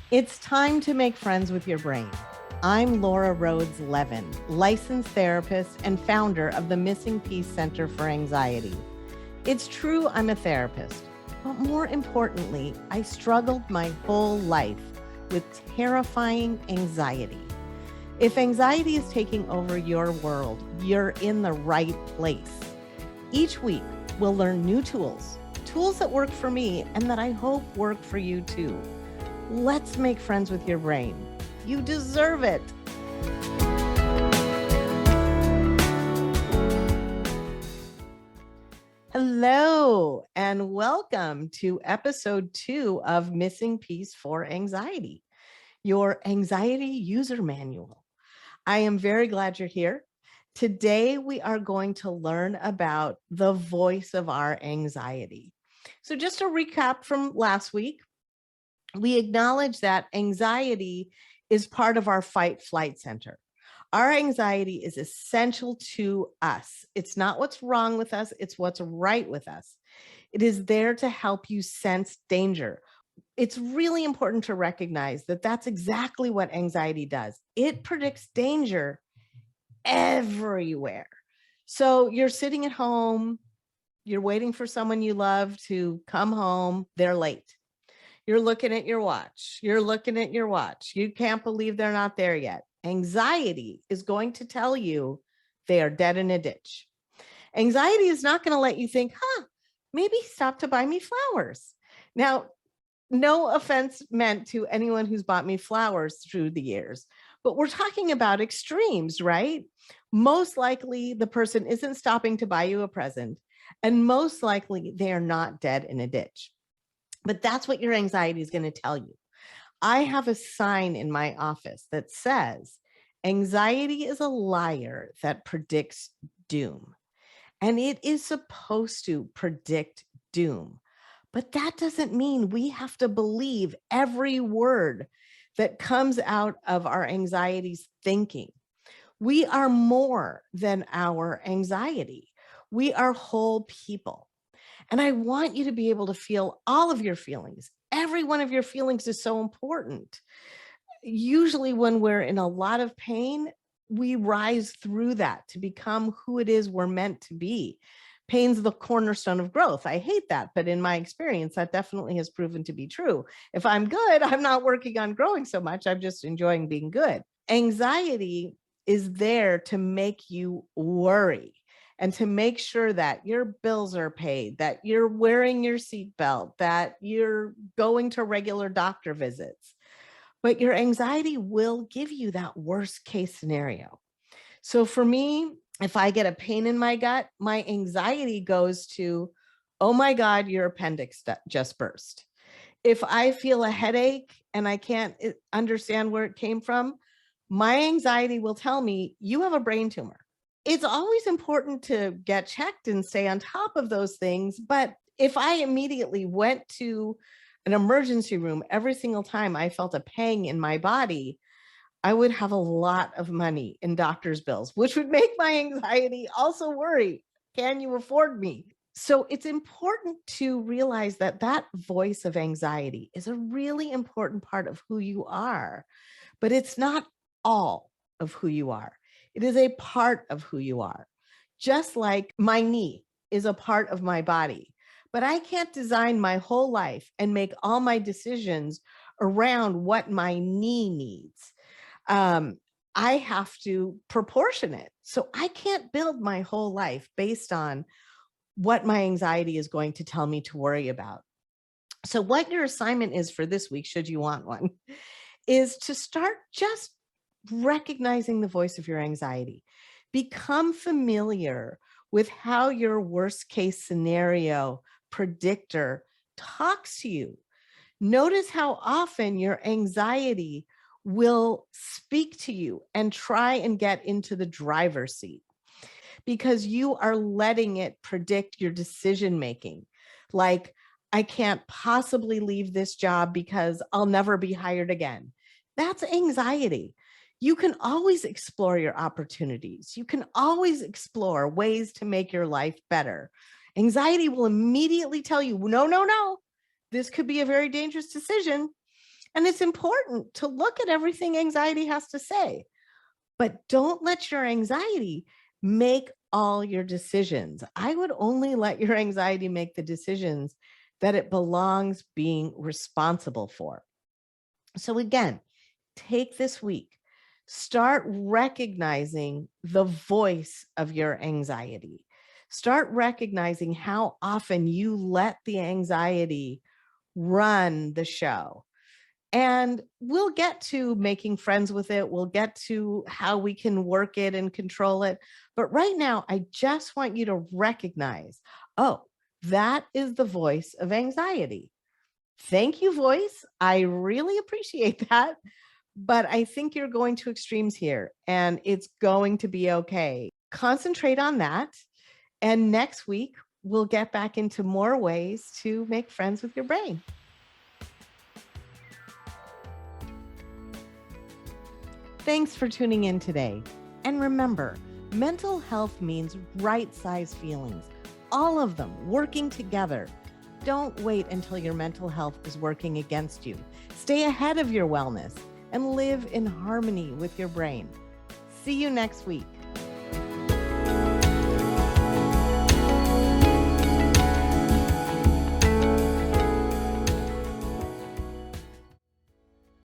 It's time to make friends with your brain. I'm Laura Rhodes-Levin, licensed therapist and founder of the Missing Piece Center for Anxiety. It's true I'm a therapist, but more importantly, I struggled my whole life with terrifying anxiety. If anxiety is taking over your world, you're in the right place. Each week, we'll learn new tools that work for me and that I hope work for you too. Let's make friends with your brain. You deserve it. Hello, and welcome to episode 2 of Missing Piece for Anxiety, your anxiety user manual. I am very glad you're here. Today, we are going to learn about the voice of our anxiety. So just a recap from last week, we acknowledge that anxiety is part of our fight-flight center. Our anxiety is essential to us. It's not what's wrong with us, it's what's right with us. It is there to help you sense danger. It's really important to recognize that that's exactly what anxiety does. It predicts danger everywhere. So you're sitting at home, you're waiting for someone you love to come home, they're late. You're looking at your watch. You can't believe they're not there yet. Anxiety is going to tell you they are dead in a ditch. Anxiety is not going to let you think, maybe stop to buy me flowers. Now, no offense meant to anyone who's bought me flowers through the years, but we're talking about extremes, right? Most likely the person isn't stopping to buy you a present, and most likely they are not dead in a ditch. But that's what your anxiety is going to tell you. I have a sign in my office that says, anxiety is a liar that predicts doom. And it is supposed to predict doom. But that doesn't mean we have to believe every word that comes out of our anxiety's thinking. We are more than our anxiety. We are whole people. And I want you to be able to feel all of your feelings. Every one of your feelings is so important. Usually when we're in a lot of pain, we rise through that to become who it is we're meant to be. Pain's the cornerstone of growth. I hate that, but in my experience, that definitely has proven to be true. If I'm good, I'm not working on growing so much. I'm just enjoying being good. Anxiety is there to make you worry and to make sure that your bills are paid, that you're wearing your seatbelt, that you're going to regular doctor visits. But your anxiety will give you that worst case scenario. So for me, if I get a pain in my gut, my anxiety goes to, oh my God, your appendix just burst. If I feel a headache and I can't understand where it came from, my anxiety will tell me, you have a brain tumor. It's always important to get checked and stay on top of those things. But if I immediately went to an emergency room every single time I felt a pang in my body, I would have a lot of money in doctor's bills, which would make my anxiety also worry. Can you afford me? So it's important to realize that that voice of anxiety is a really important part of who you are, but it's not all of who you are. It is a part of who you are. Just like my knee is a part of my body, but I can't design my whole life and make all my decisions around what my knee needs. I have to proportion it. So I can't build my whole life based on what my anxiety is going to tell me to worry about. So what your assignment is for this week, should you want one, is to start just recognizing the voice of your anxiety. Become familiar with how your worst case scenario predictor talks to you. Notice how often your anxiety will speak to you and try and get into the driver's seat because you are letting it predict your decision making. Like, I can't possibly leave this job because I'll never be hired again. That's anxiety. You can always explore your opportunities. You can always explore ways to make your life better. Anxiety will immediately tell you, no, this could be a very dangerous decision. And it's important to look at everything anxiety has to say, but don't let your anxiety make all your decisions. I would only let your anxiety make the decisions that it belongs being responsible for. So again, take this week, start recognizing the voice of your anxiety. Start recognizing how often you let the anxiety run the show. And we'll get to making friends with it. We'll get to how we can work it and control it. But right now, I just want you to recognize, oh, that is the voice of anxiety. Thank you, voice. I really appreciate that. But I think you're going to extremes here, and it's going to be okay. Concentrate on that. And next week, we'll get back into more ways to make friends with your brain. Thanks for tuning in today. And remember, mental health means right-sized feelings, all of them working together. Don't wait until your mental health is working against you. Stay ahead of your wellness and live in harmony with your brain. See you next week.